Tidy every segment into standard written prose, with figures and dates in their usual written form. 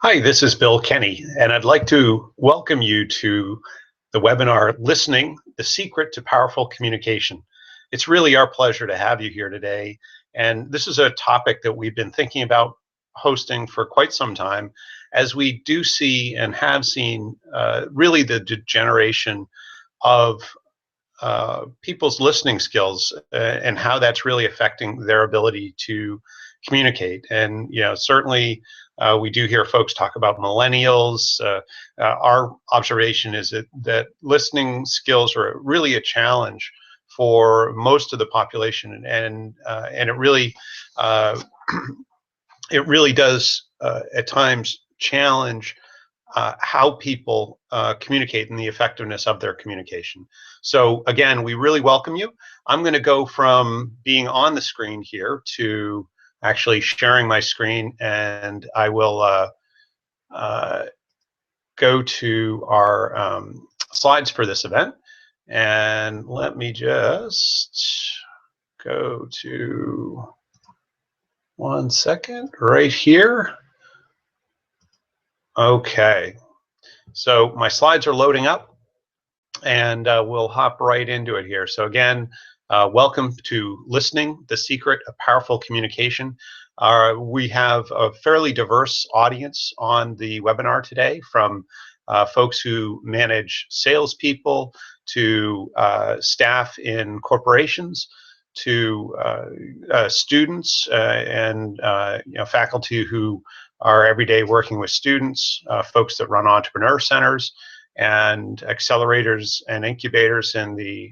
Hi, this is Bill Kenny, and I'd like to welcome you to the webinar, Listening, the Secret to Powerful Communication. It's really our pleasure to have you here today, and this is a topic that we've been thinking about hosting for quite some time, as we do see and have seen really the degeneration of people's listening skills and how that's really affecting their ability to communicate. And certainly we do hear folks talk about millennials. Our observation is that listening skills are really a challenge for most of the population, and uh, it really does at times challenge how people communicate and the effectiveness of their communication. So again, we really welcome you. I'm going to go from being on the screen here to actually sharing my screen, and I will go to our slides for this event. And let me just go to one second right here. Okay, so my slides are loading up, and we'll hop right into it here. So again, welcome to Listening, the Secret of Powerful Communication. We have a fairly diverse audience on the webinar today, from folks who manage salespeople to staff in corporations to students and faculty who are every day working with students, folks that run entrepreneur centers and accelerators and incubators in the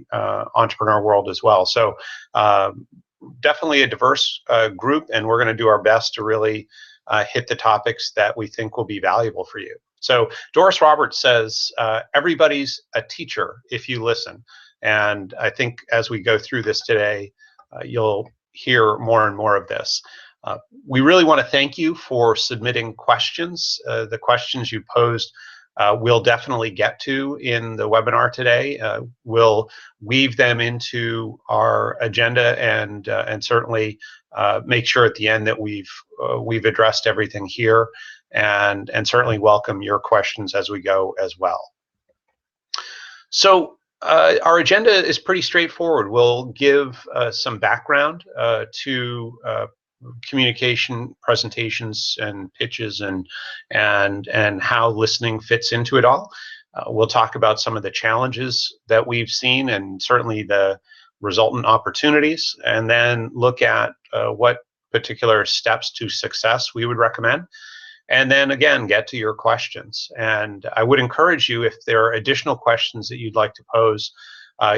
entrepreneur world as well. So definitely a diverse group, and we're going to do our best to really hit the topics that we think will be valuable for you. So Doris Roberts says, everybody's a teacher if you listen. And I think as we go through this today, you'll hear more and more of this. We really want to thank you for submitting questions. The questions you posed we'll definitely get to in the webinar today. We'll weave them into our agenda and certainly make sure at the end that we've addressed everything here, and certainly welcome your questions as we go as well. So our agenda is pretty straightforward. We'll give some background to communication presentations and pitches and how listening fits into it all. We'll talk about some of the challenges that we've seen and certainly the resultant opportunities, and then look at what particular steps to success we would recommend. And then again, get to your questions. And I would encourage you, if there are additional questions that you'd like to pose,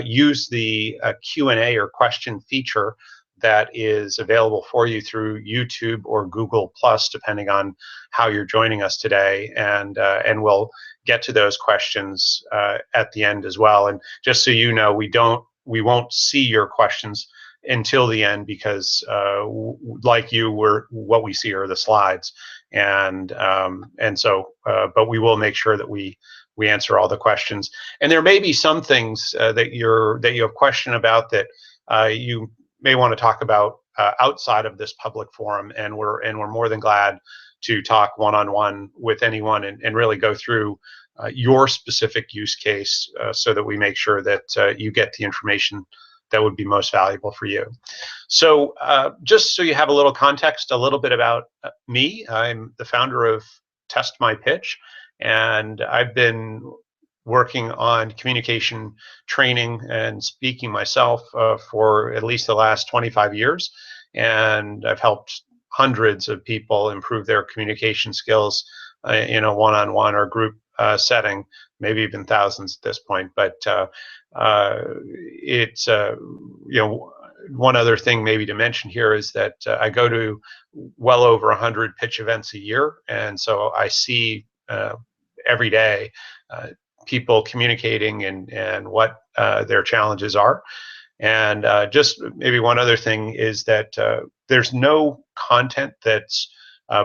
use the Q&A or question feature that is available for you through YouTube or Google Plus, depending on how you're joining us today. And we'll get to those questions at the end as well. And just so you know, we won't see your questions until the end, because like you, what we see are the slides. And so, but we will make sure that we answer all the questions. And there may be some things that you have question about that you may want to talk about outside of this public forum, and we're more than glad to talk one-on-one with anyone and really go through your specific use case so that we make sure that you get the information that would be most valuable for you. So just so you have a little context, a little bit about me. I'm the founder of Test My Pitch, and I've been working on communication training and speaking myself for at least the last 25 years. And I've helped hundreds of people improve their communication skills in a one-on-one or group setting, maybe even thousands at this point. But it's, one other thing maybe to mention here is that I go to well over 100 pitch events a year. And so I see every day people communicating and what their challenges are. And just maybe one other thing is that there's no content that's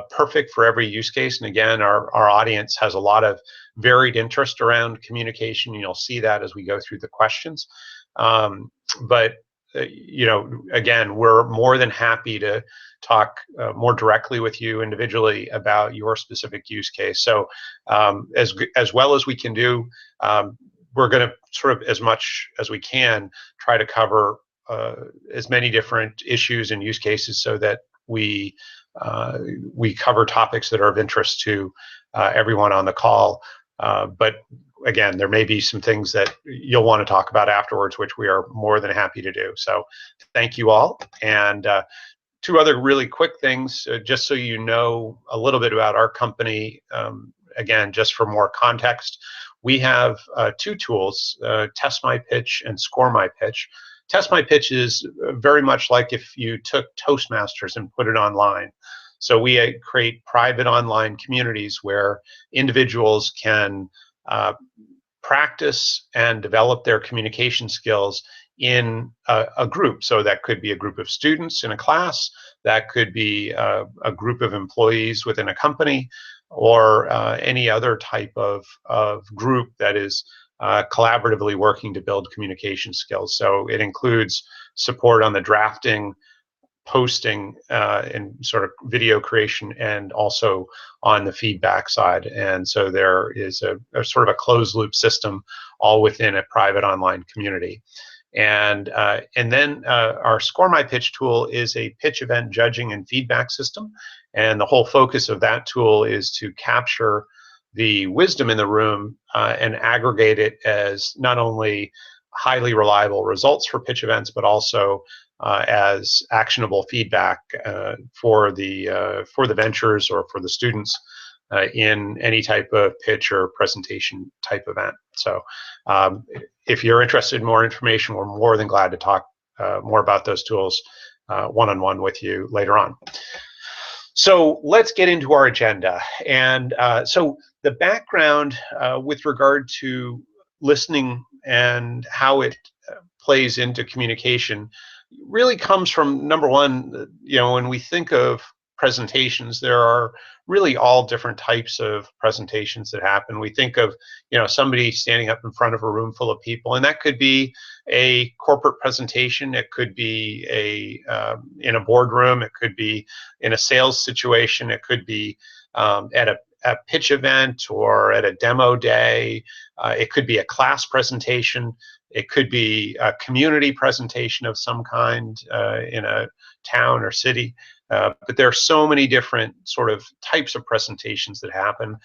perfect for every use case. And again, our audience has a lot of varied interest around communication. You'll see that as we go through the questions. But again, we're more than happy to talk more directly with you individually about your specific use case. So as well as we can do, we're going to sort of, as much as we can, try to cover as many different issues and use cases so that we cover topics that are of interest to everyone on the call. But again, there may be some things that you'll want to talk about afterwards, which we are more than happy to do. So thank you all. And two other really quick things, just so you know a little bit about our company. Again, just for more context, we have two tools, Test My Pitch and Score My Pitch. Test My Pitch is very much like if you took Toastmasters and put it online. So we create private online communities where individuals can practice and develop their communication skills in a group. So that could be a group of students in a class, that could be a group of employees within a company, or any other type of group that is collaboratively working to build communication skills. So it includes support on the drafting, posting, and sort of video creation, and also on the feedback side. And so there is a sort of a closed loop system all within a private online community. And then our Score My Pitch tool is a pitch event judging and feedback system. And the whole focus of that tool is to capture the wisdom in the room and aggregate it as not only highly reliable results for pitch events, but also as actionable feedback for the ventures or for the students in any type of pitch or presentation type event. So if you're interested in more information, we're more than glad to talk more about those tools one-on-one with you later on. So let's get into our agenda. And so the background with regard to listening and how it plays into communication really comes from, number one, when we think of presentations, there are really all different types of presentations that happen. We think of, somebody standing up in front of a room full of people, and that could be a corporate presentation. It could be in a boardroom. It could be in a sales situation. It could be at a pitch event or at a demo day. It could be a class presentation. It could be a community presentation of some kind in a town or city. But there are so many different sort of types of presentations that happen.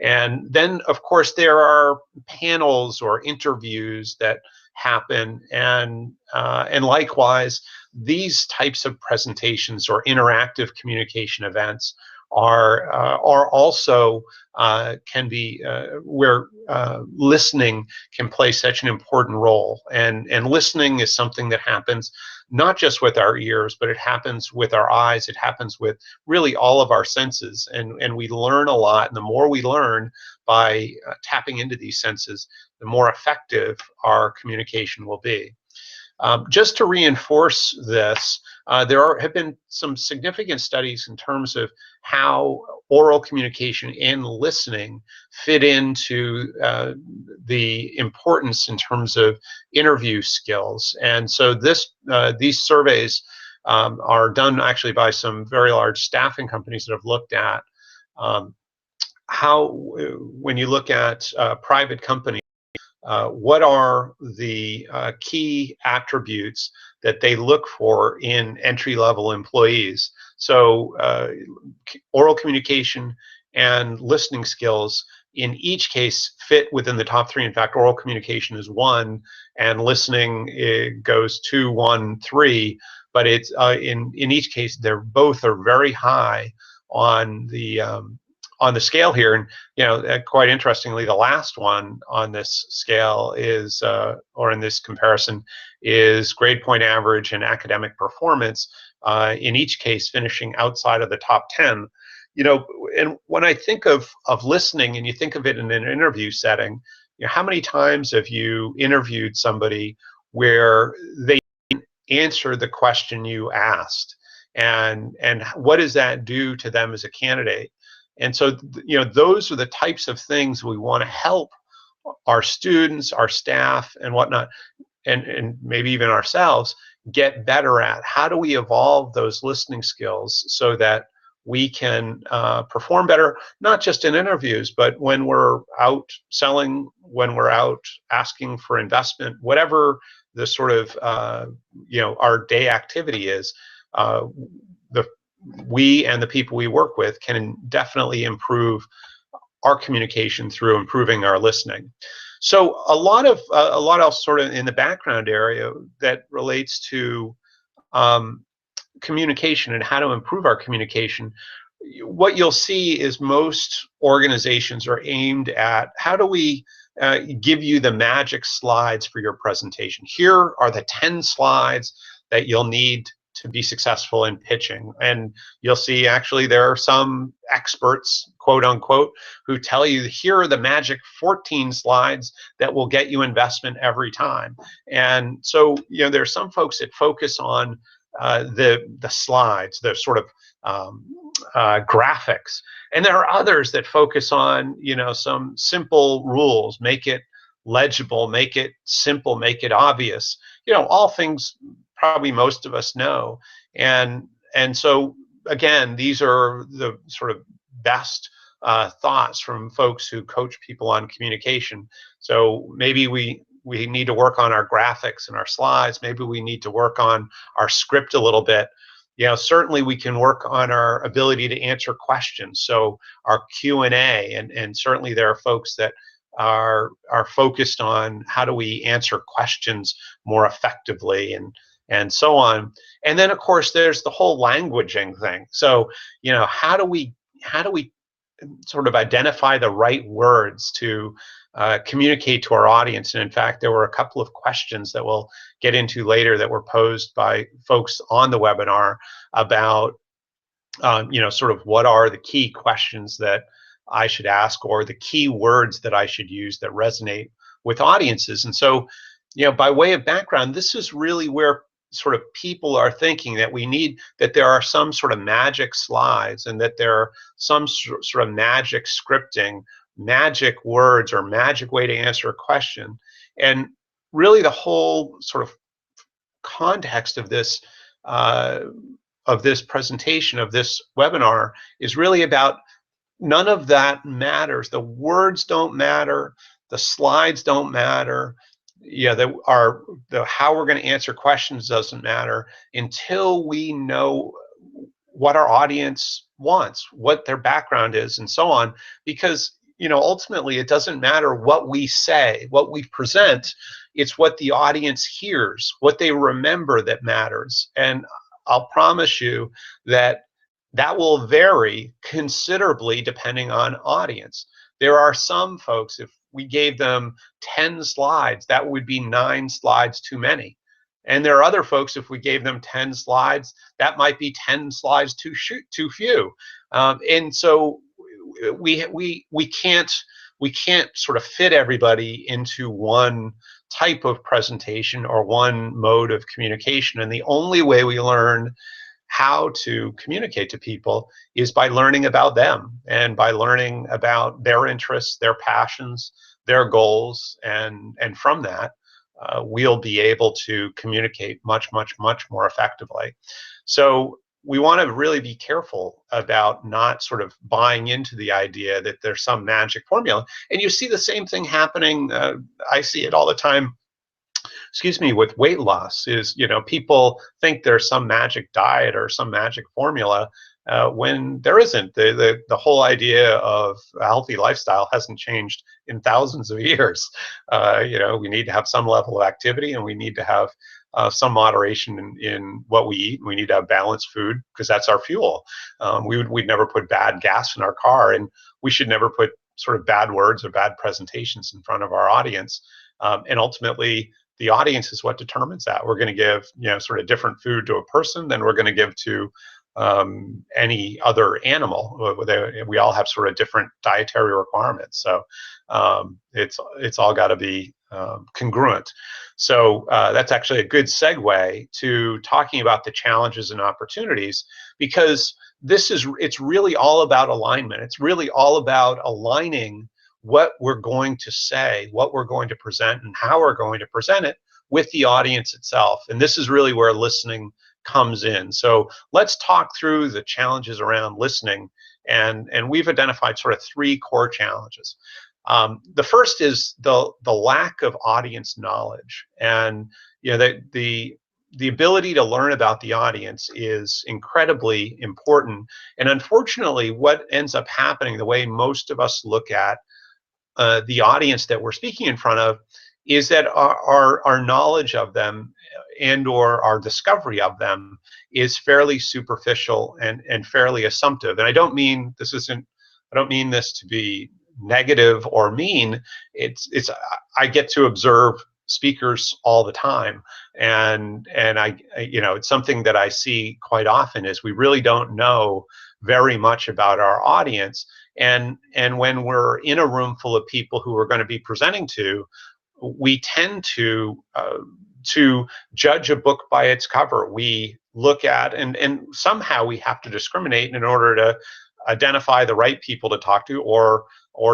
And then, of course, there are panels or interviews that happen. And likewise, these types of presentations or interactive communication events are also can be where listening can play such an important role. And listening is something that happens not just with our ears, but it happens with our eyes. It happens with really all of our senses, and we learn a lot. And the more we learn by tapping into these senses, the more effective our communication will be. Just to reinforce this, there have been some significant studies in terms of how oral communication and listening fit into the importance in terms of interview skills. And so these surveys are done actually by some very large staffing companies that have looked at how, when you look at private companies, what are the key attributes that they look for in entry-level employees. So oral communication and listening skills in each case fit within the top three. In fact, oral communication is 1, and listening, it goes 2, 1, 3. But it's in each case, both are very high on the scale here. And quite interestingly, the last one on this scale is, or in this comparison, is grade point average and academic performance. In each case, finishing outside of the top 10. And when I think of listening, and you think of it in an interview setting, how many times have you interviewed somebody where they answer the question you asked, and what does that do to them as a candidate? And so, those are the types of things we want to help our students, our staff, and whatnot, and maybe even ourselves, get better at? How do we evolve those listening skills so that we can perform better, not just in interviews, but when we're out selling, when we're out asking for investment, whatever the sort of our day activity is. The we and the people we work with can definitely improve our communication through improving our listening. So a lot else sort of in the background area that relates to communication and how to improve our communication. What you'll see is most organizations are aimed at how do we give you the magic slides for your presentation. Here are the 10 slides that you'll need to be successful in pitching. And you'll see actually there are some experts, quote unquote, who tell you here are the magic 14 slides that will get you investment every time. And so, there's some folks that focus on the slides, the sort of graphics, and there are others that focus on some simple rules, make it legible, make it simple, make it obvious. All things probably most of us know, and so again, these are the sort of best thoughts from folks who coach people on communication. So maybe we need to work on our graphics and our slides. Maybe we need to work on our script a little bit. Certainly we can work on our ability to answer questions. So our Q&A, and certainly there are folks that are focused on how do we answer questions more effectively and so on. And then of course there's the whole languaging thing. So how do we sort of identify the right words to communicate to our audience? And in fact, there were a couple of questions that we'll get into later that were posed by folks on the webinar about, sort of what are the key questions that I should ask, or the key words that I should use that resonate with audiences. And so, by way of background, this is really where sort of people are thinking that there are some sort of magic slides, and that there are some sort of magic scripting, magic words, or magic way to answer a question. And really the whole sort of context of this presentation, of this webinar, is really about none of that matters. The words don't matter, the slides don't matter, how we're going to answer questions doesn't matter until we know what our audience wants, what their background is, and so on. Because ultimately it doesn't matter what we say, what we present, it's what the audience hears, what they remember that matters. And I'll promise you that will vary considerably depending on audience. There are some folks, if we gave them 10 slides, that would be 9 slides too many. And there are other folks, if we gave them 10 slides, that might be 10 slides too few. And so we can't sort of fit everybody into one type of presentation or one mode of communication. And the only way we learn how to communicate to people is by learning about them, and by learning about their interests, their passions, their goals, and from that we'll be able to communicate much more effectively. So we want to really be careful about not sort of buying into the idea that there's some magic formula. And you see the same thing happening, I see it all the time, with weight loss. Is people think there's some magic diet or some magic formula when there isn't. The whole idea of a healthy lifestyle hasn't changed in thousands of years. We need to have some level of activity, and we need to have some moderation in what we eat. We need to have balanced food, because that's our fuel. We'd never put bad gas in our car, and we should never put sort of bad words or bad presentations in front of our audience. And ultimately, the audience is what determines that. We're going to give sort of different food to a person than we're going to give to any other animal. We all have sort of different dietary requirements, so it's all got to be congruent. So that's actually a good segue to talking about the challenges and opportunities, because it's really all about alignment. It's really all about aligning what we're going to say, what we're going to present, and how we're going to present it with the audience itself. And this is really where listening comes in. So let's talk through the challenges around listening. And we've identified sort of three core challenges. The first is the lack of audience knowledge. And the ability to learn about the audience is incredibly important. And unfortunately, what ends up happening, the way most of us look at the audience that we're speaking in front of, is that our knowledge of them and or our discovery of them is fairly superficial and fairly assumptive. And I don't mean this to be negative or mean. I get to observe speakers all the time, and I it's something that I see quite often, is we really don't know very much about our audience. And when we're in a room full of people who we're going to be presenting to, we tend to judge a book by its cover. We look at, and somehow we have to discriminate in order to identify the right people to talk to, or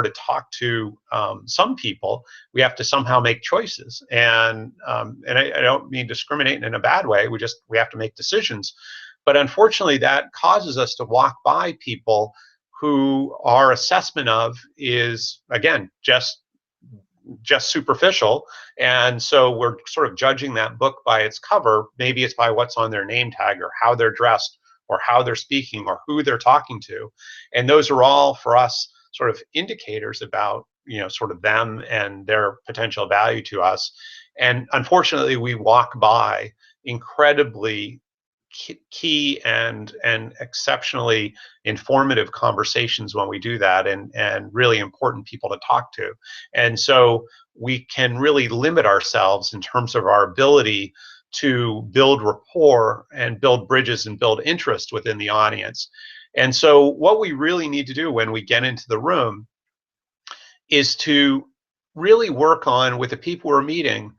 to talk to some people. We have to somehow make choices, and I don't mean discriminate in a bad way. We have to make decisions. But unfortunately, that causes us to walk by people who our assessment of is, again, just superficial. And so we're sort of judging that book by its cover. Maybe it's by what's on their name tag, or how they're dressed, or how they're speaking, or who they're talking to. And those are all, for us, sort of indicators about sort of them and their potential value to us. And unfortunately, we walk by incredibly key and exceptionally informative conversations when we do that, and really important people to talk to. And so we can really limit ourselves in terms of our ability to build rapport and build bridges and build interest within the audience. And so what we really need to do when we get into the room is to really work on, with the people we're meeting,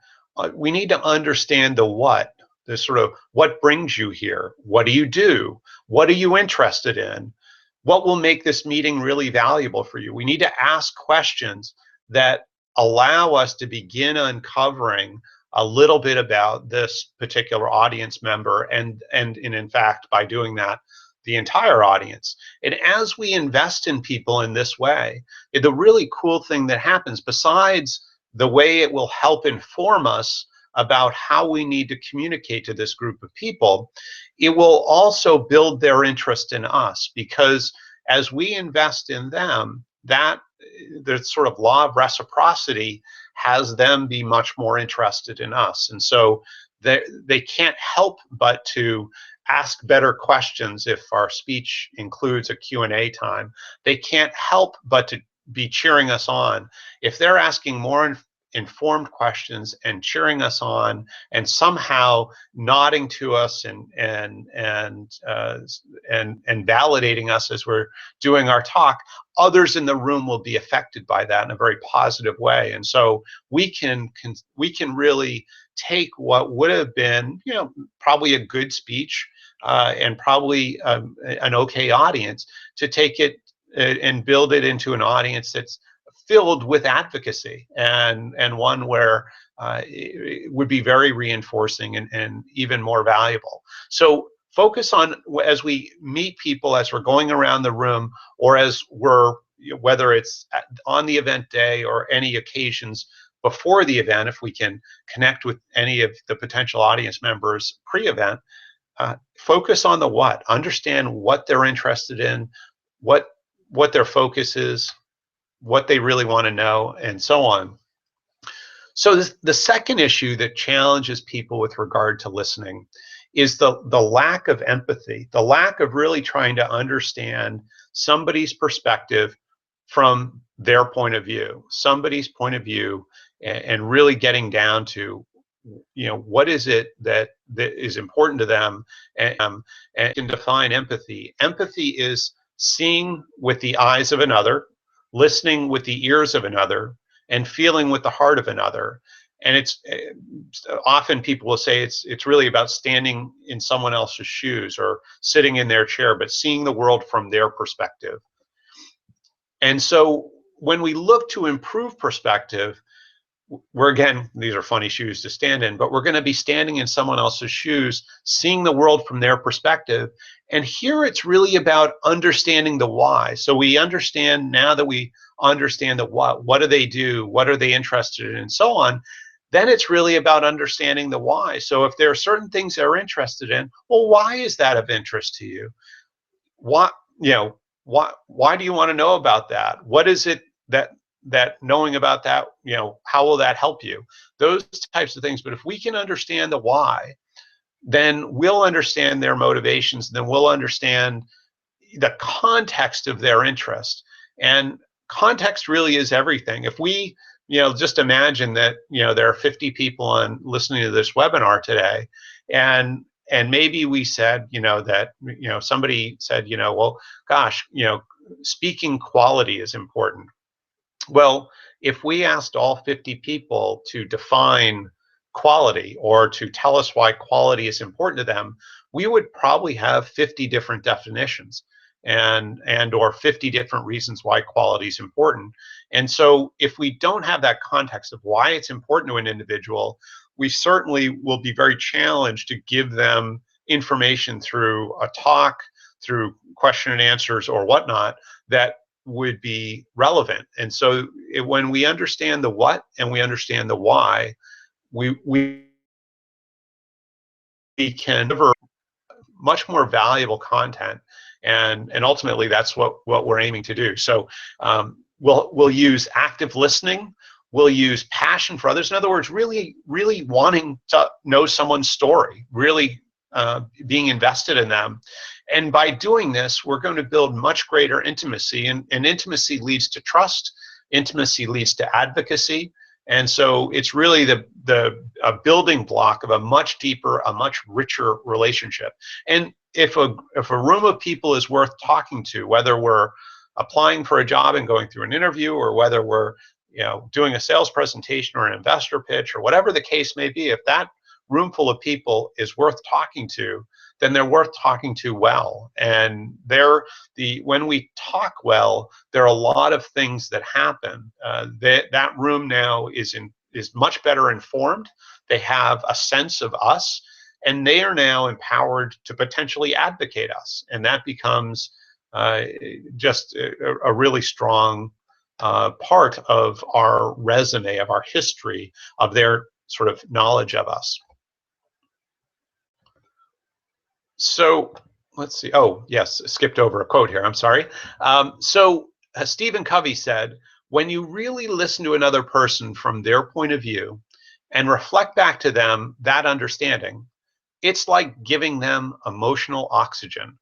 we need to understand the what. The sort of, what brings you here? What do you do? What are you interested in? What will make this meeting really valuable for you? We need to ask questions that allow us to begin uncovering a little bit about this particular audience member, and in fact, by doing that, the entire audience. And as we invest in people in this way, the really cool thing that happens, besides the way it will help inform us about how we need to communicate to this group of people, it will also build their interest in us, because as we invest in them, that the sort of law of reciprocity has them be much more interested in us. And so they can't help but to ask better questions. If our speech includes a Q&A time, they can't help but to be cheering us on. If they're asking more informed questions and cheering us on, and somehow nodding to us and validating us as we're doing our talk, others in the room will be affected by that in a very positive way. And so we can really take what would have been, probably a good speech and probably an okay audience, to take it and build it into an audience that's filled with advocacy, and one where it would be very reinforcing and even more valuable. So focus on, as we meet people, as we're going around the room, or as we're, whether it's on the event day or any occasions before the event, if we can connect with any of the potential audience members pre-event, focus on the what. Understand what they're interested in, what their focus is, what they really want to know, and so on. So the second issue that challenges people with regard to listening is the lack of empathy, the lack of really trying to understand somebody's perspective from their point of view, and really getting down to, what is it that is important to them, and can define empathy. Empathy is seeing with the eyes of another, listening with the ears of another, and feeling with the heart of another. And it's often people will say it's really about standing in someone else's shoes or sitting in their chair, but seeing the world from their perspective. And so when we look to improve perspective, we're, again, these are funny shoes to stand in, but we're going to be standing in someone else's shoes, seeing the world from their perspective. And here it's really about understanding the why. So we understand, now that we understand the what do they do, what are they interested in, and so on, then it's really about understanding the why. So if there are certain things they're interested in, well, why is that of interest to you? What, you know, why do you want to know about that? What is it that knowing about that, how will that help you? Those types of things. But if we can understand the why, then we'll understand their motivations, then we'll understand the context of their interest. And context really is everything. If we, just imagine that, there are 50 people on listening to this webinar today, and maybe we said, that, somebody said, well, gosh, speaking quality is important. Well, if we asked all 50 people to define quality, or to tell us why quality is important to them, we would probably have 50 different definitions, and or 50 different reasons why quality is important. And so if we don't have that context of why it's important to an individual, we certainly will be very challenged to give them information through a talk, through question and answers or whatnot, that would be relevant. And so when we understand the what and we understand the why, we can deliver much more valuable content, and ultimately that's what we're aiming to do. So we'll use active listening, we'll use passion for others. In other words, really wanting to know someone's story, really being invested in them. And by doing this, we're going to build much greater intimacy, and intimacy leads to trust, intimacy leads to advocacy. And so it's really a building block of a much deeper, a much richer relationship. And if a room of people is worth talking to, whether we're applying for a job and going through an interview, or whether we're doing a sales presentation or an investor pitch, or whatever the case may be, if that room full of people is worth talking to, then they're worth talking to well. And when we talk well, there are a lot of things that happen. That room now is much better informed. They have a sense of us, and they are now empowered to potentially advocate us. And that becomes just a really strong part of our resume, of our history, of their sort of knowledge of us. So let's see. Oh, yes, skipped over a quote here. I'm sorry. So Stephen Covey said, when you really listen to another person from their point of view and reflect back to them that understanding, it's like giving them emotional oxygen.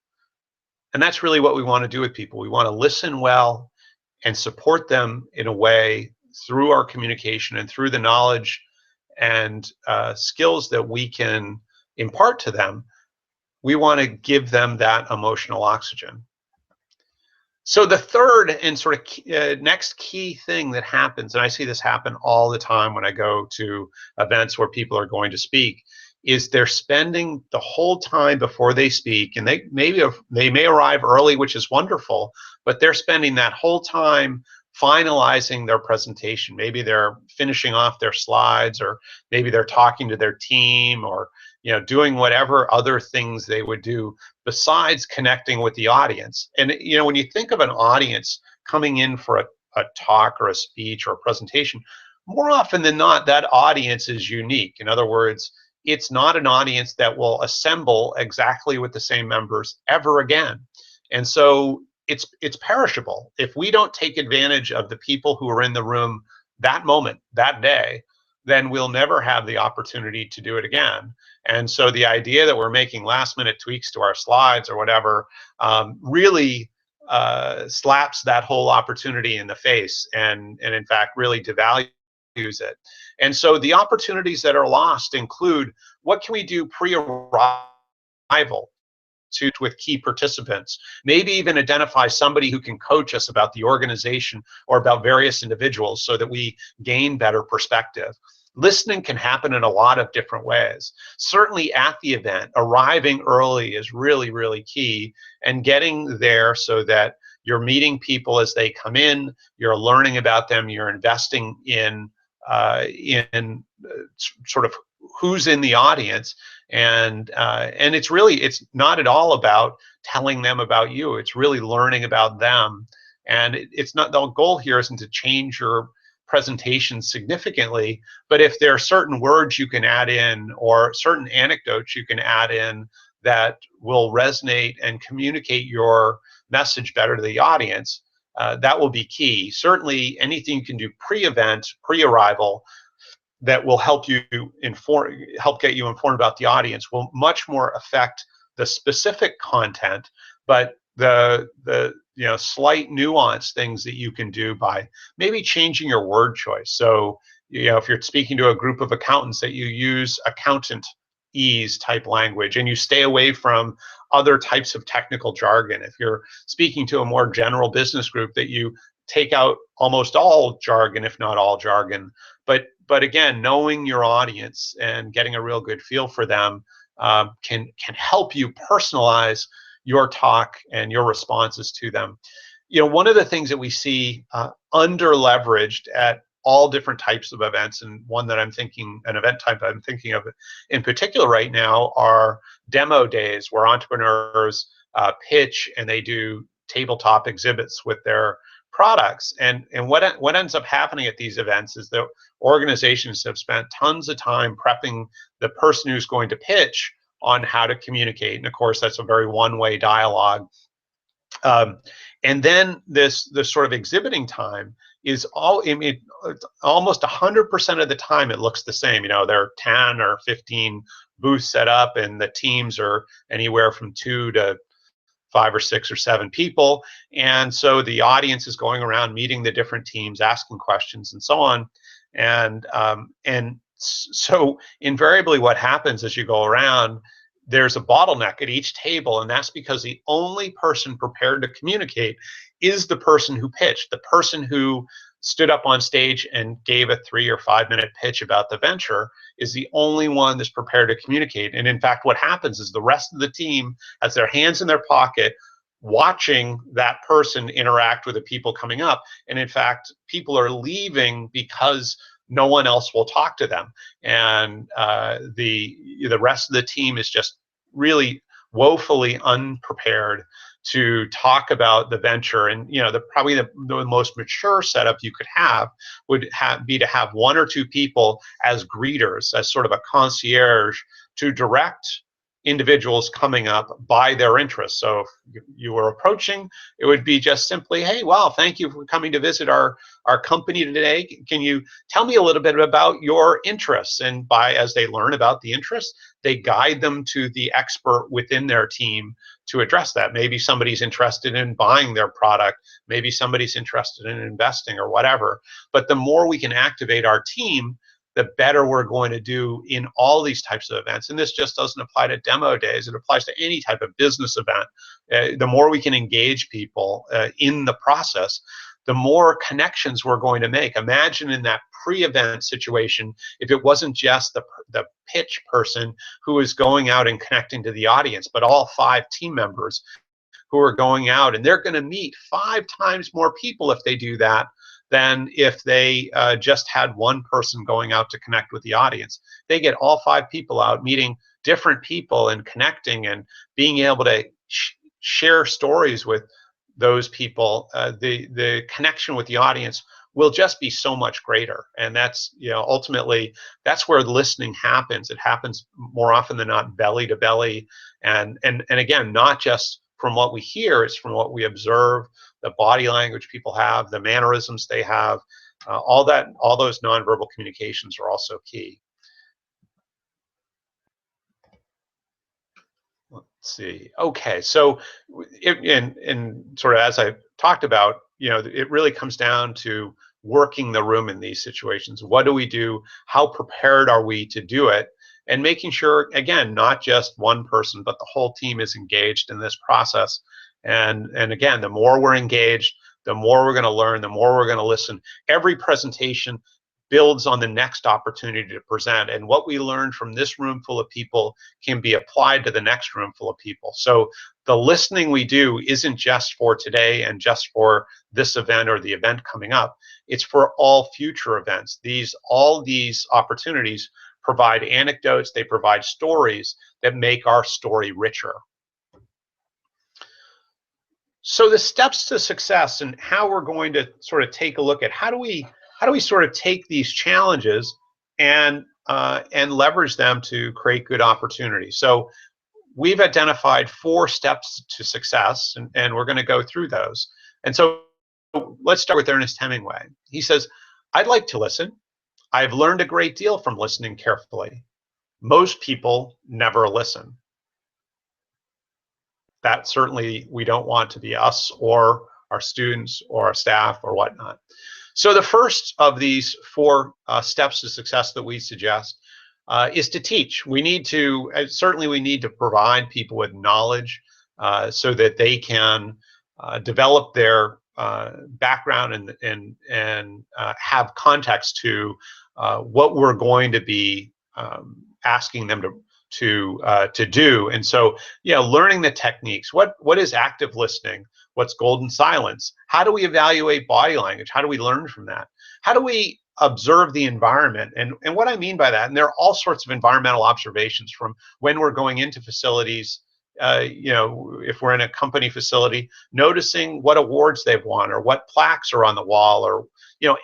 And that's really what we want to do with people. We want to listen well and support them in a way through our communication and through the knowledge and skills that we can impart to them. We want to give them that emotional oxygen. So the third and sort of next key thing that happens, and I see this happen all the time when I go to events where people are going to speak, is they're spending the whole time before they speak, and they may arrive early, which is wonderful, but they're spending that whole time finalizing their presentation. Maybe they're finishing off their slides, or maybe they're talking to their team, or doing whatever other things they would do besides connecting with the audience. And when you think of an audience coming in for a talk or a speech or a presentation, more often than not, that audience is unique. In other words, it's not an audience that will assemble exactly with the same members ever again. And so it's perishable. If we don't take advantage of the people who are in the room that moment, that day, then we'll never have the opportunity to do it again. And so the idea that we're making last minute tweaks to our slides or whatever really slaps that whole opportunity in the face, and in fact really devalues it. And so the opportunities that are lost include, what can we do pre-arrival with key participants? Maybe even identify somebody who can coach us about the organization or about various individuals so that we gain better perspective. Listening can happen in a lot of different ways. Certainly at the event, arriving early is really key, and getting there so that you're meeting people as they come in, you're learning about them, you're investing in in sort of who's in the audience, and it's not at all about telling them about you. It's really learning about them, and it's not, the goal here isn't to change your presentation significantly, but if there are certain words you can add in or certain anecdotes you can add in that will resonate and communicate your message better to the audience, that will be key. Certainly anything you can do pre-event, pre-arrival, that will help get you informed about the audience will much more affect the specific content, but the slight nuance things that you can do by maybe changing your word choice. So if you're speaking to a group of accountants, that you use accountant ease type language and you stay away from other types of technical jargon. If you're speaking to a more general business group, that you take out almost all jargon, if not all jargon. But again, knowing your audience and getting a real good feel for them can help you personalize your talk and your responses to them. One of the things that we see under leveraged at all different types of events, and an event type I'm thinking of in particular right now, are demo days where entrepreneurs pitch and they do tabletop exhibits with their products. And what ends up happening at these events is that organizations have spent tons of time prepping the person who's going to pitch on how to communicate. And of course, that's a very one-way dialogue. And then this sort of exhibiting time is almost 100% of the time it looks the same. There are 10 or 15 booths set up, and the teams are anywhere from 2 to 5 or 6 or 7 people. And so the audience is going around meeting the different teams, asking questions and so on. And so invariably what happens as you go around, there's a bottleneck at each table, and that's because the only person prepared to communicate is the person who pitched. The person who stood up on stage and gave a 3 or 5 minute pitch about the venture is the only one that's prepared to communicate. And in fact, what happens is the rest of the team has their hands in their pocket watching that person interact with the people coming up. And in fact, people are leaving because no one else will talk to them. And the rest of the team is just really woefully unprepared to talk about the venture. And probably the most mature setup you could have would be to have 1 or 2 people as greeters, as sort of a concierge, to direct individuals coming up by their interests. So if you were approaching, it would be just simply, hey, wow, thank you for coming to visit our company today. Can you tell me a little bit about your interests? And as they learn about the interests, they guide them to the expert within their team to address that. Maybe somebody's interested in buying their product, maybe somebody's interested in investing or whatever. But the more we can activate our team, the better we're going to do in all these types of events. And this just doesn't apply to demo days. It applies to any type of business event. The more we can engage people in the process, the more connections we're going to make. Imagine in that pre-event situation, if it wasn't just the pitch person who is going out and connecting to the audience, but all 5 team members who are going out, and they're going to meet 5 times more people if they do that than if they just had one person going out to connect with the audience. They get all 5 people out meeting different people and connecting and being able to share stories with those people. The connection with the audience will just be so much greater. And that's, ultimately, that's where listening happens. It happens more often than not belly to belly. And again, not just from what we hear, it's from what we observe, the body language people have, the mannerisms they have, all those nonverbal communications are also key. Let's see. Okay, so in sort of as I talked about, it really comes down to working the room in these situations. What do we do? How prepared are we to do it? And making sure, again, not just one person, but the whole team is engaged in this process. And again, the more we're engaged, the more we're going to learn, the more we're going to listen. Every presentation builds on the next opportunity to present. And what we learned from this room full of people can be applied to the next room full of people. So the listening we do isn't just for today and just for this event or the event coming up. It's for all future events. All these opportunities provide anecdotes, they provide stories that make our story richer. So the steps to success and how we're going to sort of take a look at how do we sort of take these challenges and leverage them to create good opportunities. So we've identified 4 steps to success, and we're going to go through those. And so let's start with Ernest Hemingway. He says, "I'd like to listen. I've learned a great deal from listening carefully. Most people never listen." That certainly we don't want to be us or our students or our staff or whatnot. So the first of these 4 steps to success that we suggest is to teach. We need to, certainly we need to provide people with knowledge so that they can develop their background and have context to what we're going to be asking them to do. And so, learning the techniques. What is active listening? What's golden silence? How do we evaluate body language? How do we learn from that? How do we observe the environment? And what I mean by that, and there are all sorts of environmental observations from when we're going into facilities. If we're in a company facility, noticing what awards they've won or what plaques are on the wall, or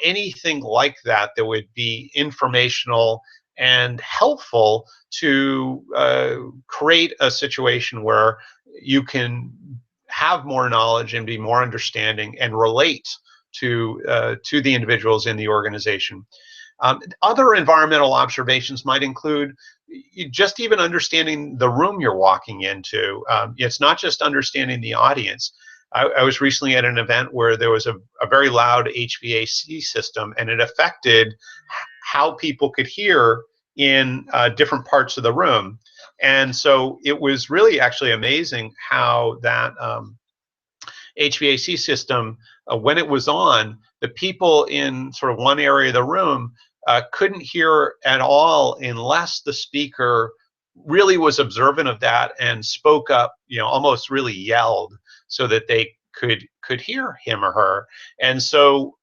anything like that that would be informational and helpful to create a situation where you can have more knowledge and be more understanding and relate to the individuals in the organization. Other environmental observations might include just even understanding the room you're walking into. It's not just understanding the audience. I was recently at an event where there was a very loud HVAC system, and it affected how people could hear in different parts of the room. And so it was really actually amazing how that HVAC system, when it was on, the people in sort of one area of the room couldn't hear at all unless the speaker really was observant of that and spoke up, almost really yelled so that they could hear him or her. And so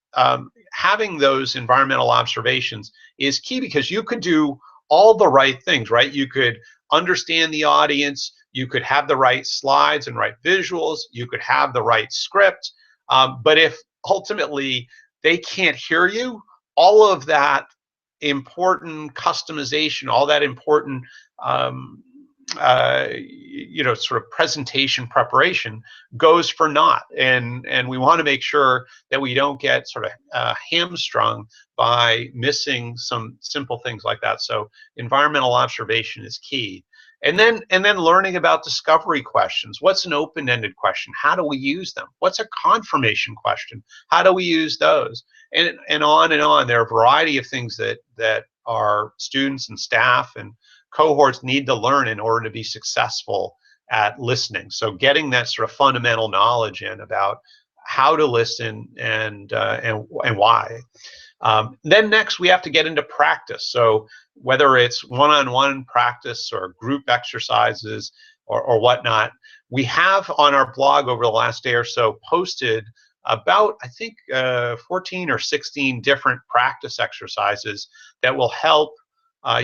having those environmental observations is key, because you could do all the right things, right? You could understand the audience, you could have the right slides and right visuals, you could have the right script, but if ultimately they can't hear you, all of that important customization, all that important sort of presentation preparation goes for naught. And we want to make sure that we don't get sort of hamstrung by missing some simple things like that. So environmental observation is key. And then learning about discovery questions. What's an open-ended question? How do we use them? What's a confirmation question? How do we use those? And on and on. There are a variety of things that our students and staff and cohorts need to learn in order to be successful at listening. So getting that sort of fundamental knowledge in about how to listen and why. Then next, we have to get into practice. So whether it's one-on-one practice or group exercises or whatnot, we have on our blog over the last day or so posted about, I think, 14 or 16 different practice exercises that will help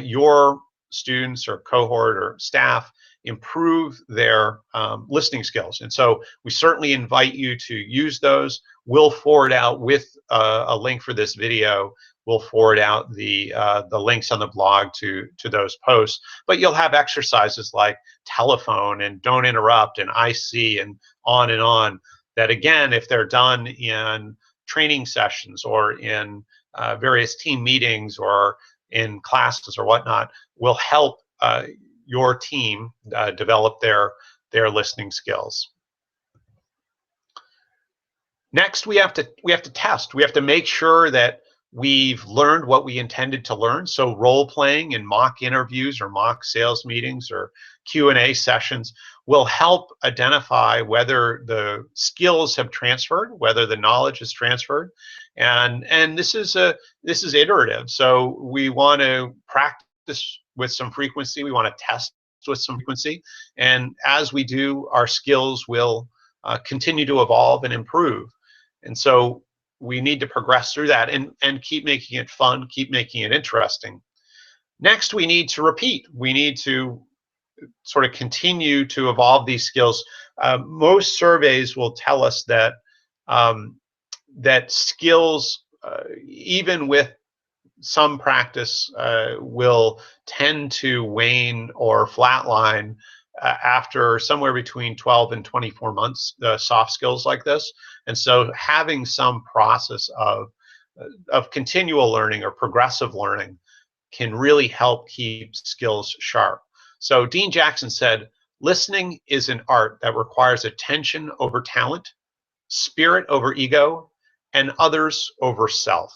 your students or cohort or staff improve their listening skills. And so we certainly invite you to use those. We'll forward out with a link for this video. We'll forward out the links on the blog to those posts. But you'll have exercises like telephone and don't interrupt and I see and on, that again, if they're done in training sessions or in various team meetings or in classes or whatnot, will help your team develop their listening skills. Next, we have to test. We have to make sure that we've learned what we intended to learn. So role playing in mock interviews or mock sales meetings or Q&A sessions will help identify whether the skills have transferred, whether the knowledge is transferred, and this is iterative. So we want to practice with some frequency. We want to test with some frequency, and as we do, our skills will continue to evolve and improve. And so we need to progress through that and keep making it fun, keep making it interesting. Next, we need to repeat. We need to sort of continue to evolve these skills. Most surveys will tell us that that skills, even with some practice, will tend to wane or flatline after somewhere between 12 and 24 months, soft skills like this. And so having some process of continual learning or progressive learning can really help keep skills sharp. So Dean Jackson said, listening is an art that requires attention over talent, spirit over ego, and others over self.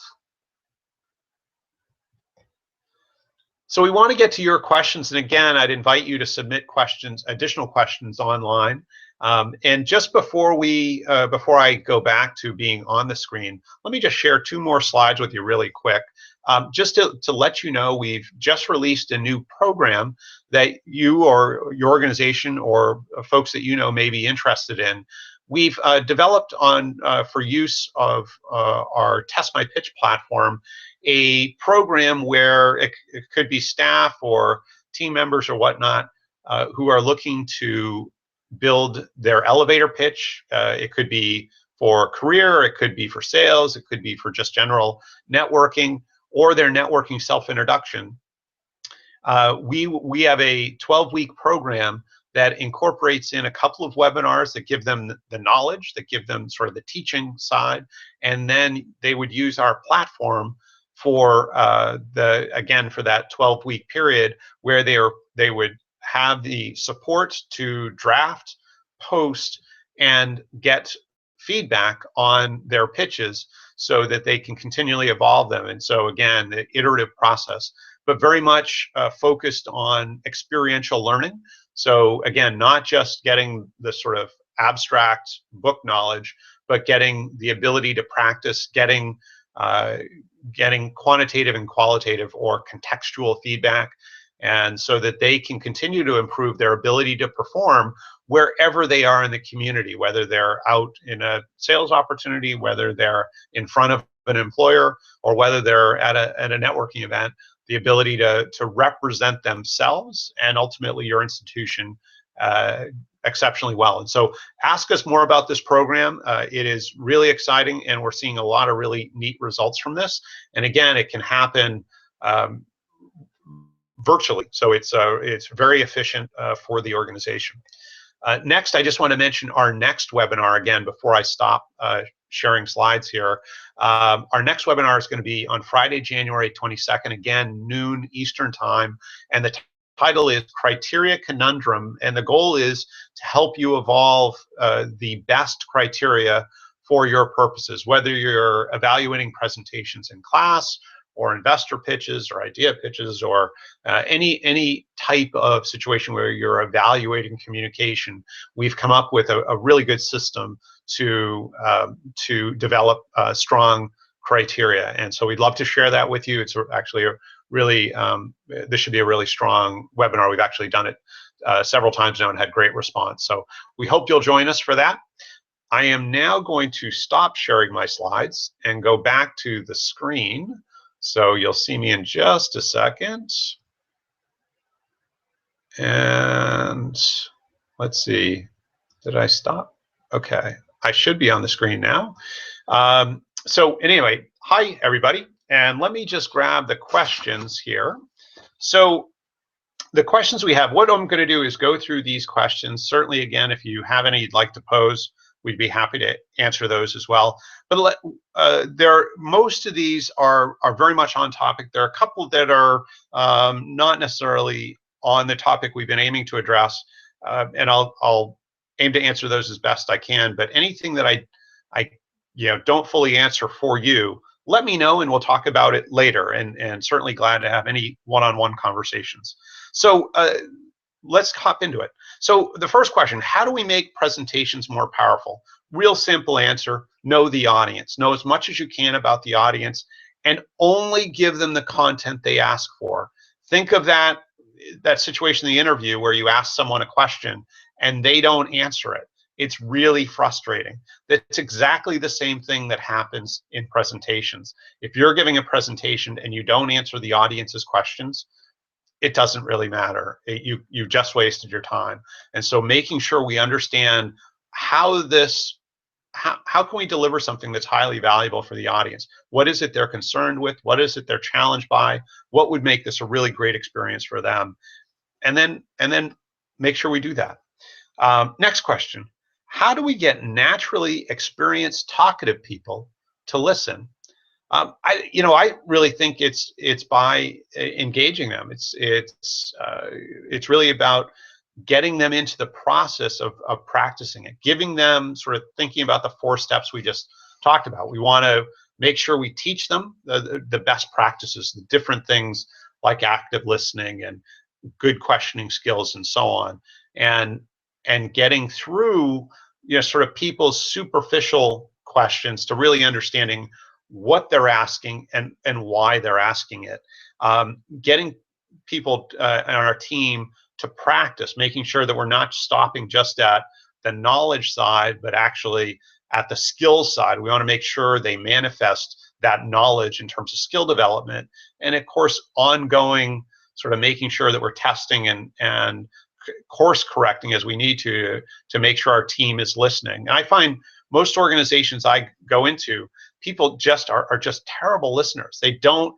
So we want to get to your questions, and again, I'd invite you to submit questions, additional questions online. And just before I go back to being on the screen, let me just share 2 more slides with you really quick. Just to let you know, we've just released a new program that you or your organization or folks that you know may be interested in. We've developed for use of our Test My Pitch platform, a program where it could be staff or team members or whatnot who are looking to build their elevator pitch. It could be for career, it could be for sales, it could be for just general networking, or their networking self-introduction. We have a 12-week program that incorporates in a couple of webinars that give them the knowledge, that give them sort of the teaching side, and then they would use our platform for for that 12-week period where they would have the support to draft, post, and get feedback on their pitches so that they can continually evolve them. And so again, the iterative process, but very much focused on experiential learning. So again, not just getting the sort of abstract book knowledge, but getting the ability to practice, getting quantitative and qualitative or contextual feedback, and so that they can continue to improve their ability to perform wherever they are in the community, whether they're out in a sales opportunity, whether they're in front of an employer, or whether they're at a networking event, the ability to represent themselves and ultimately your institution exceptionally well. And so ask us more about this program. It is really exciting, and we're seeing a lot of really neat results from this. And again, it can happen virtually, so it's very efficient for the organization. Next, I just want to mention our next webinar again before I stop sharing slides here. Our next webinar is going to be on Friday, January 22nd, again, noon Eastern time, and the title is Criteria Conundrum, and the goal is to help you evolve the best criteria for your purposes, whether you're evaluating presentations in class or investor pitches or idea pitches or any type of situation where you're evaluating communication. We've come up with a really good system to develop strong criteria, and so we'd love to share that with you. It's actually a really this should be a really strong webinar. We've actually done it several times now and had great response, so we hope you'll join us for that. I am now going to stop sharing my slides and go back to the screen. So you'll see me in just a second. And let's see, did I stop? Okay, I should be on the screen now. So anyway, hi everybody. And let me just grab the questions here. So the questions we have, what I'm gonna do is go through these questions. Certainly, again, if you have any you'd like to pose, we'd be happy to answer those as well. But most of these are very much on topic. There are a couple that are not necessarily on the topic we've been aiming to address, and I'll aim to answer those as best I can. But anything that I don't fully answer for you, let me know and we'll talk about it later. And certainly glad to have any one-on-one conversations. So let's hop into it. So the first question, how do we make presentations more powerful? Real simple answer, know the audience. Know as much as you can about the audience and only give them the content they ask for. Think of that situation in the interview where you ask someone a question and they don't answer it. It's really frustrating. That's exactly the same thing that happens in presentations. If you're giving a presentation and you don't answer the audience's questions, it doesn't really matter. You just wasted your time. And so making sure we understand how can we deliver something that's highly valuable for the audience? What is it they're concerned with? What is it they're challenged by? What would make this a really great experience for them? And then make sure we do that. Next question. How do we get naturally experienced talkative people to listen? I really think it's by engaging them. It's really about getting them into the process of practicing it, giving them sort of thinking about the 4 steps we just talked about. We want to make sure we teach them the best practices, the different things like active listening and good questioning skills and so on, and getting through sort of people's superficial questions to really understanding what they're asking and why they're asking it. Getting people on our team to practice, making sure that we're not stopping just at the knowledge side, but actually at the skills side. We want to make sure they manifest that knowledge in terms of skill development, and of course ongoing sort of making sure that we're testing and course correcting as we need to make sure our team is listening. And I find most organizations I go into, people just are just terrible listeners. They don't,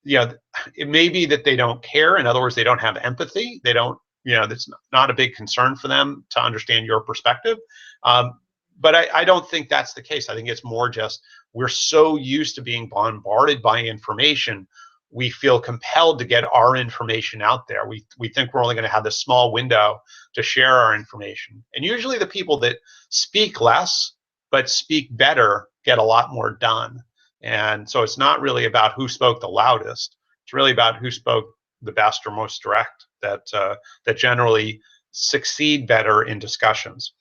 it may be that they don't care. In other words, they don't have empathy. They don't, that's not a big concern for them to understand your perspective. But I don't think that's the case. I think it's more just we're so used to being bombarded by information, we feel compelled to get our information out there. We think we're only going to have this small window to share our information. And usually the people that speak less but speak better get a lot more done. And so it's not really about who spoke the loudest. It's really about who spoke the best or most direct that generally succeed better in discussions.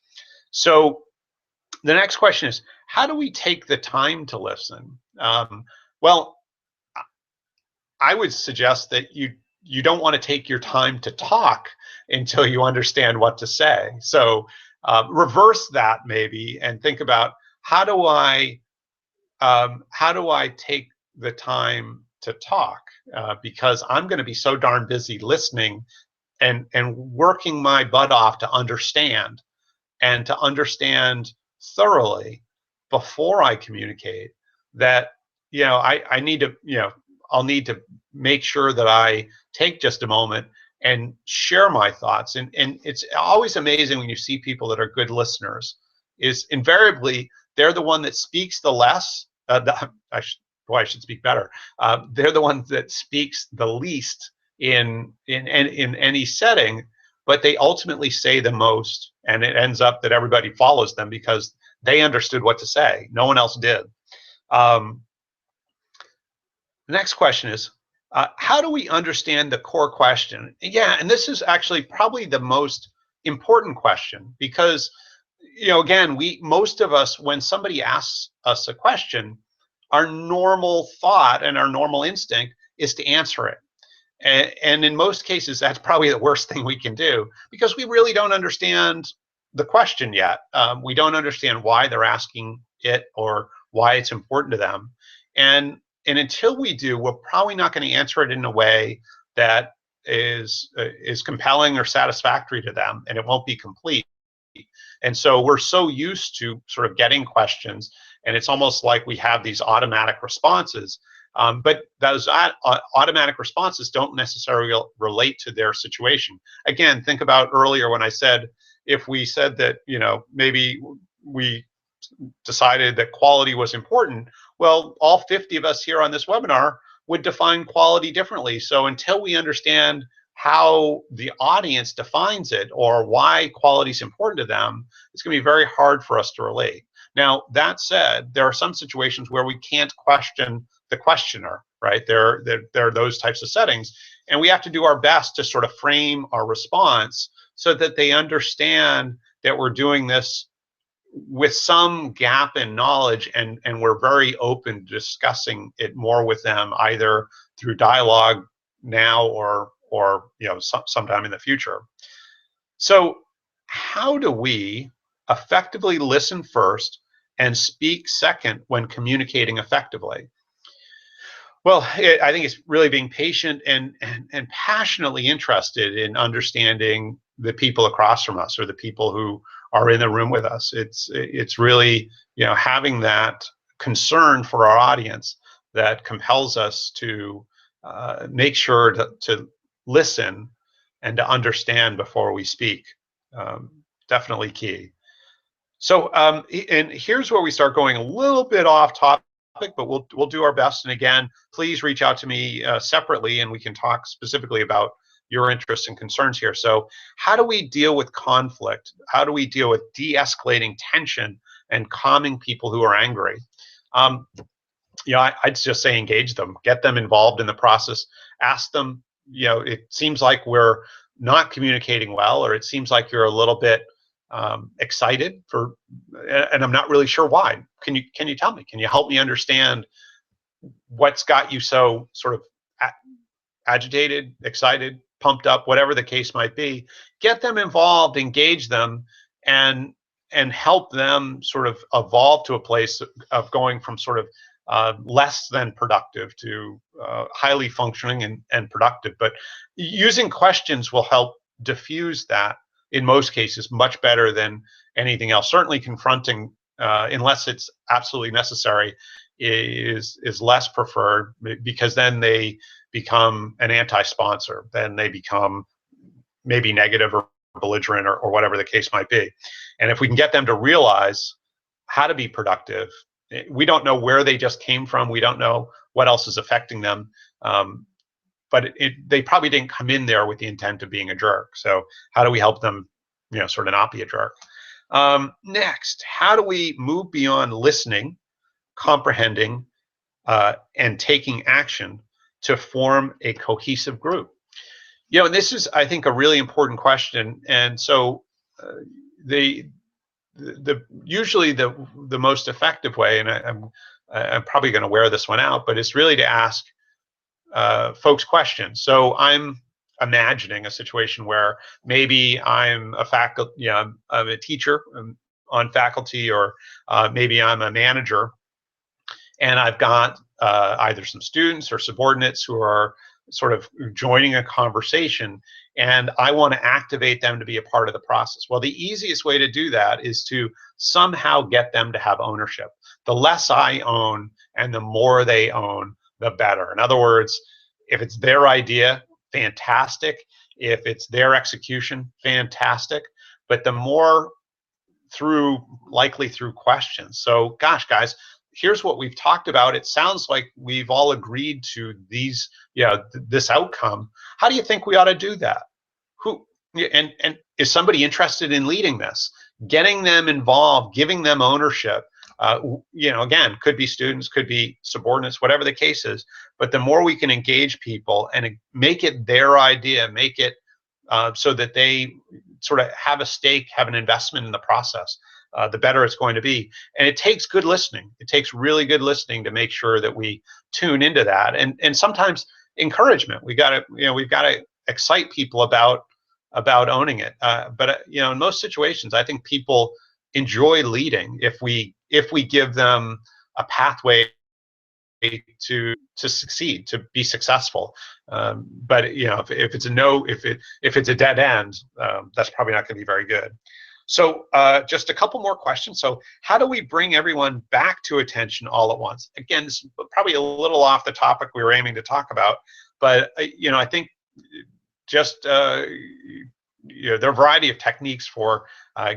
So the next question is, how do we take the time to listen? Well, I would suggest that you don't want to take your time to talk until you understand what to say. So reverse that maybe and think about how do I take the time to talk because I'm going to be so darn busy listening and working my butt off to understand and to understand thoroughly before I communicate that I need to I'll need to make sure that I take just a moment and share my thoughts. And it's always amazing when you see people that are good listeners, is invariably they're the one that speaks the less. I should speak better. They're the ones that speaks the least in any setting, but they ultimately say the most, and it ends up that everybody follows them because they understood what to say. No one else did. The next question is, how do we understand the core question? Yeah, and this is actually probably the most important question because, again, most of us, when somebody asks us a question, our normal thought and our normal instinct is to answer it. And in most cases, that's probably the worst thing we can do because we really don't understand the question yet. We don't understand why they're asking it or why it's important to them. And until we do, we're probably not going to answer it in a way that is compelling or satisfactory to them, and it won't be complete. And so we're so used to sort of getting questions, and it's almost like we have these automatic responses. But those automatic responses don't necessarily relate to their situation. Again, think about earlier when I said, if we said that, maybe we decided that quality was important, well, all 50 of us here on this webinar would define quality differently. So until we understand how the audience defines it or why quality is important to them, it's going to be very hard for us to relate. Now, that said, there are some situations where we can't question the questioner, right? There are those types of settings. And we have to do our best to sort of frame our response so that they understand that we're doing this with some gap in knowledge, and we're very open to discussing it more with them, either through dialogue now or sometime in the future. So how do we effectively listen first and speak second when communicating effectively? Well, I think it's really being patient and passionately interested in understanding the people across from us, or the people who are in the room with us. It's really, having that concern for our audience that compels us to make sure to listen and to understand before we speak. Definitely key. So, and here's where we start going a little bit off topic, but we'll do our best. And again, please reach out to me separately, and we can talk specifically about your interests and concerns here. So, how do we deal with conflict? How do we deal with de-escalating tension and calming people who are angry? I'd just say engage them, get them involved in the process, ask them. It seems like we're not communicating well, or it seems like you're a little bit excited for, and I'm not really sure why. Can you tell me? Can you help me understand what's got you so sort of agitated, excited, pumped up, whatever the case might be? Get them involved, engage them, and help them sort of evolve to a place of going from sort of less than productive to highly functioning and productive. But using questions will help diffuse that in most cases much better than anything else. Certainly confronting, unless it's absolutely necessary, is less preferred, because then they become an anti-sponsor. Then they become maybe negative or belligerent, or whatever the case might be. And if we can get them to realize how to be productive, we don't know where they just came from. We don't know what else is affecting them. But they probably didn't come in there with the intent of being a jerk. So how do we help them, sort of not be a jerk? Next, how do we move beyond listening, comprehending, and taking action to form a cohesive group? And this is, I think, a really important question. And so usually the most effective way, and I'm probably going to wear this one out, but it's really to ask folks questions. So I'm imagining a situation where maybe I'm a faculty, I'm a teacher on faculty, or maybe I'm a manager, and I've got either some students or subordinates who are sort of joining a conversation, and I want to activate them to be a part of the process. Well, the easiest way to do that is to somehow get them to have ownership. The less I own and the more they own, the better. In other words, if it's their idea, fantastic. If it's their execution, fantastic. But the more likely through questions. So, gosh, guys, here's what we've talked about. It sounds like we've all agreed to these, this outcome. How do you think we ought to do that? And is somebody interested in leading this? Getting them involved, giving them ownership. Again, could be students, could be subordinates, whatever the case is. But the more we can engage people and make it their idea, make it so that they sort of have a stake, have an investment in the process, the better it's going to be. And it takes good listening. It takes really good listening to make sure that we tune into that. And sometimes encouragement. We've got to excite people about owning it. But in most situations, I think people enjoy leading if we give them a pathway to succeed, to be successful. But if it's a dead end, that's probably not going to be very good. So just a couple more questions. So how do we bring everyone back to attention all at once? Again, this is probably a little off the topic we were aiming to talk about, but I think just there are a variety of techniques for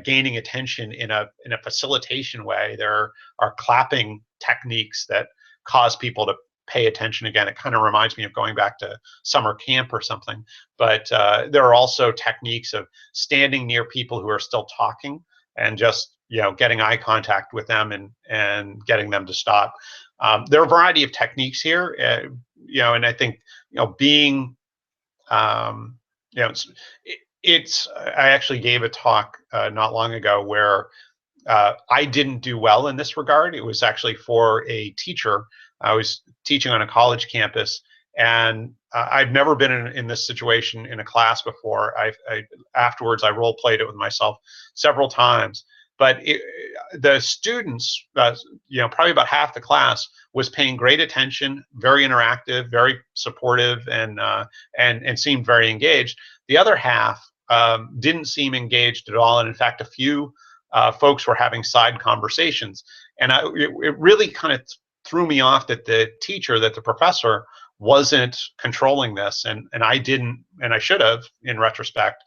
gaining attention in a facilitation way. There are clapping techniques that cause people to pay attention. Again, it kind of reminds me of going back to summer camp or something. But there are also techniques of standing near people who are still talking and just getting eye contact with them and getting them to stop. There are a variety of techniques here, and I think being you know, I actually gave a talk not long ago where I didn't do well in this regard. It was actually for a teacher. I was teaching on a college campus, and I've never been in this situation in a class before. Afterwards, I role played it with myself several times. But the students, probably about half the class was paying great attention, very interactive, very supportive, and seemed very engaged. The other half didn't seem engaged at all, and in fact, a few folks were having side conversations, and it really kind of threw me off that the professor wasn't controlling this, and I didn't, and I should have, in retrospect,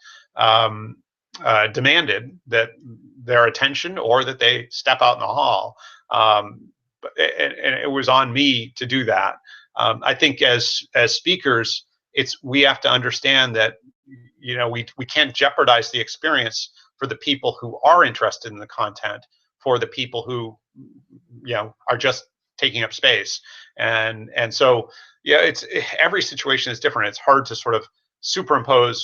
demanded that their attention or that they step out in the hall. And it was on me to do that. I think as speakers, we have to understand that we can't jeopardize the experience for the people who are interested in the content, for the people who are just taking up space, and so every situation is different. It's hard to sort of superimpose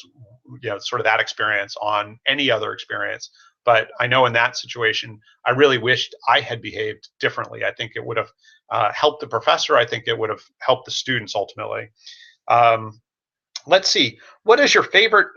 sort of that experience on any other experience. But I know in that situation, I really wished I had behaved differently. I think it would have helped the professor. I think it would have helped the students ultimately. Let's see. What is your favorite,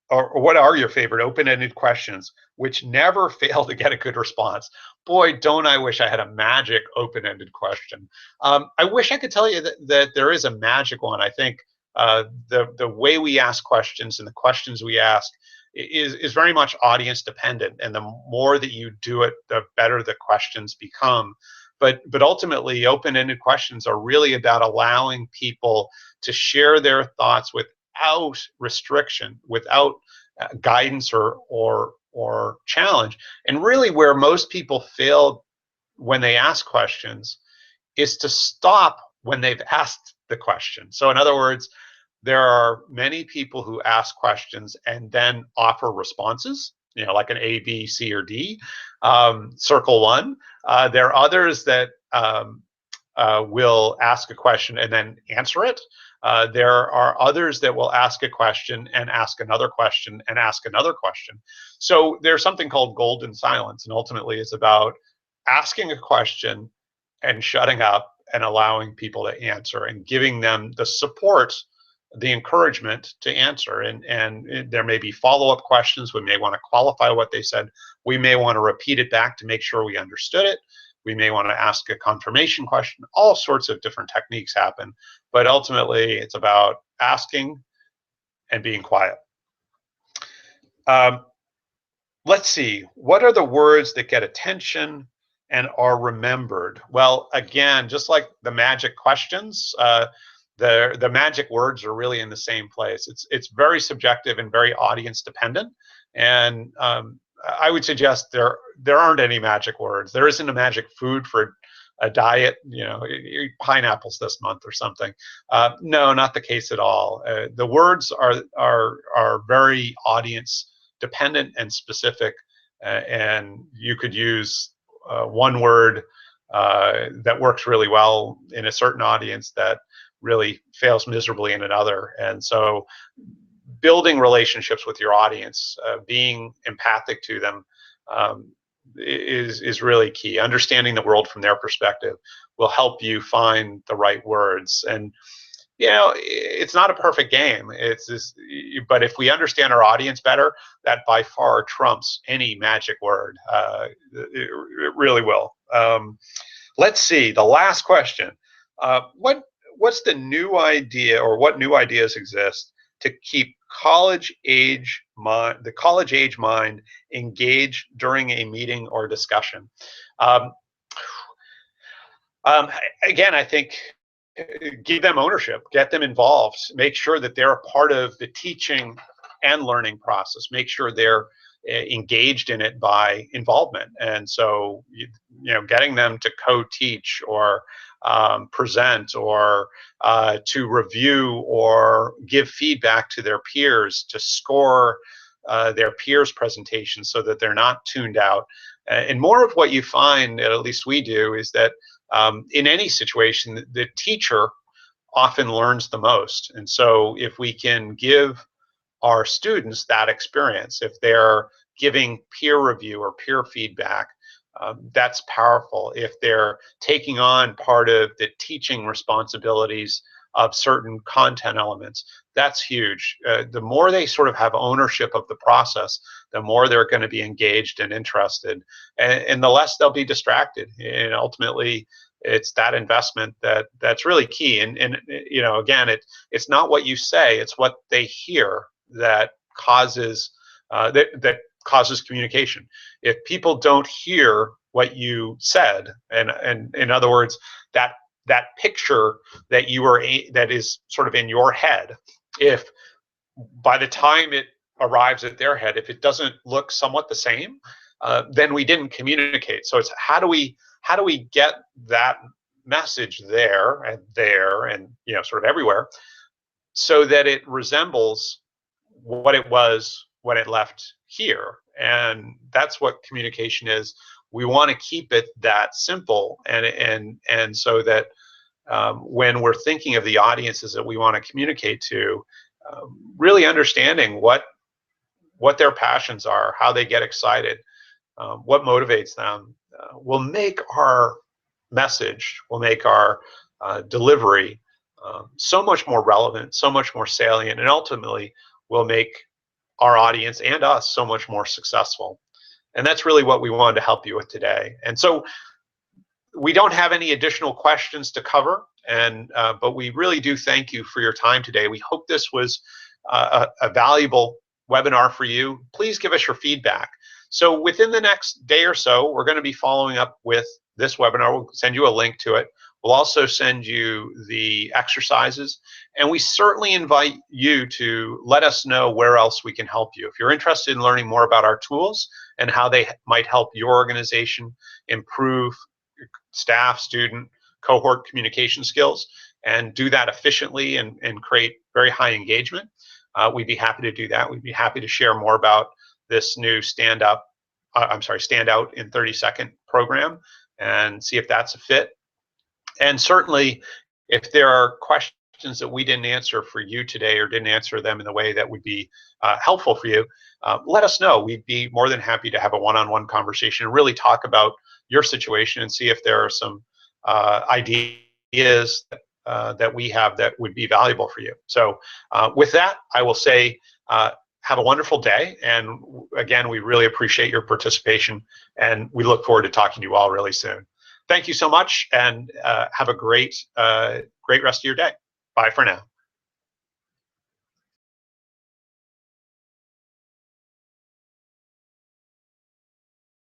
or what are your favorite open-ended questions which never fail to get a good response? Boy, don't I wish I had a magic open-ended question. I wish I could tell you that there is a magic one. I think the way we ask questions and the questions we ask is very much audience dependent, and the more that you do it, the better the questions become. But ultimately, open-ended questions are really about allowing people to share their thoughts without restriction, without guidance or challenge. And really, where most people fail when they ask questions is to stop when they've asked the question. So in other words, there are many people who ask questions and then offer responses, like an A, B, C, or D. Circle one. There are others that will ask a question and then answer it. There are others that will ask a question and ask another question and ask another question. So there's something called golden silence, and ultimately it's about asking a question and shutting up and allowing people to answer and giving them the support, the encouragement to answer. And there may be follow-up questions. We may want to qualify what they said. We may want to repeat it back to make sure we understood it. We may want to ask a confirmation question. All sorts of different techniques happen. But ultimately, it's about asking and being quiet. Let's see. What are the words that get attention and are remembered? Well, again, just like the magic questions, the magic words are really in the same place. It's very subjective and very audience dependent. And I would suggest there aren't any magic words. There isn't a magic food for a diet, eat pineapples this month or something. No, not the case at all. The words are very audience dependent and specific, and you could use one word that works really well in a certain audience that really fails miserably in another. And so building relationships with your audience, being empathic to them, is really key. Understanding the world from their perspective will help you find the right words. And it's not a perfect game. But if we understand our audience better, that by far trumps any magic word. It really will. Let's see. The last question. What's the new idea, or what new ideas exist to keep the college age mind engaged during a meeting or discussion? Again, I think give them ownership, get them involved, make sure that they're a part of the teaching and learning process, make sure they're engaged in it by involvement. And so, getting them to co-teach or present or to review or give feedback to their peers, to score their peers' presentations so that they're not tuned out. And more of what you find, at least we do, is that in any situation, the teacher often learns the most. And so if we can give our students that experience, if they're giving peer review or peer feedback, that's powerful. If they're taking on part of the teaching responsibilities of certain content elements, that's huge. The more they sort of have ownership of the process, the more they're going to be engaged and interested, and the less they'll be distracted. And ultimately, it's that investment that's really key. And you know, again, it's not what you say; it's what they hear that causes that causes communication. If people don't hear what you said, and in other words, that picture that that is sort of in your head, if by the time it arrives at their head, if it doesn't look somewhat the same, then we didn't communicate. So it's how do we get that message there and you know, sort of everywhere, so that it resembles what it was when it left here. And that's what communication is. We want to keep it that simple, and so that when we're thinking of the audiences that we want to communicate to, really understanding what their passions are, how they get excited, what motivates them, will make our message, will make our delivery so much more relevant, so much more salient, and ultimately will make our audience and us so much more successful. And that's really what we wanted to help you with today. And so we don't have any additional questions to cover, and but we really do thank you for your time today. We hope this was a valuable webinar for you. Please give us your feedback. So within the next day or so, we're going to be following up with this webinar. We'll send you a link to it. We'll also send you the exercises, and we certainly invite you to let us know where else we can help you. If you're interested in learning more about our tools and how they might help your organization improve staff, student, cohort communication skills, and do that efficiently and create very high engagement, we'd be happy to do that. We'd be happy to share more about this new Stand Out in 30-second program and see if that's a fit. And certainly, if there are questions that we didn't answer for you today or didn't answer them in the way that would be helpful for you, let us know. We'd be more than happy to have a one-on-one conversation and really talk about your situation and see if there are some ideas that we have that would be valuable for you. So with that, I will say have a wonderful day. And again, we really appreciate your participation, and we look forward to talking to you all really soon. Thank you so much, and have a great rest of your day. Bye for now.